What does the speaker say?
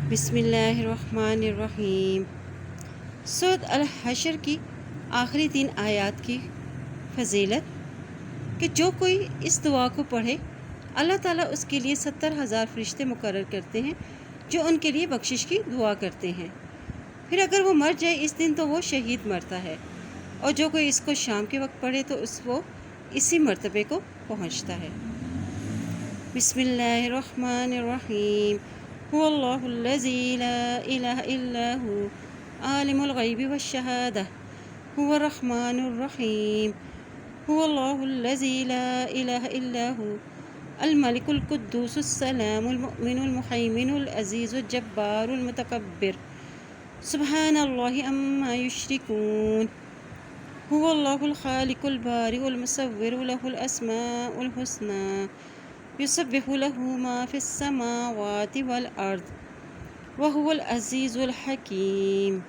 بسم اللہ الرحمن الرحیم۔ سورۃ الحشر کی آخری 3 آیات کی فضیلت کہ جو کوئی اس دعا کو پڑھے اللہ تعالیٰ اس کے لیے 70,000 فرشتے مقرر کرتے ہیں جو ان کے لیے بخشش کی دعا کرتے ہیں۔ پھر اگر وہ مر جائے اس دن تو وہ شہید مرتا ہے، اور جو کوئی اس کو شام کے وقت پڑھے تو وہ اسی مرتبے کو پہنچتا ہے۔ بسم اللہ الرحمن الرحیم۔ هو اللہ الذی لا الہ الا هو عالم الغیب والشہادہ هو الرحمن الرحیم۔ هو اللہ الذی لا الہ الا هو الملک القدوس السلام المؤمن المحیمن العزیز الجبار المتکبر سبحان اللہ عما یشرکون۔ هو اللہ الخالق البارئ المصور له الاسماء الحسنى یسبح له ما فی السماوات والارض وهو العزیز الحکیم۔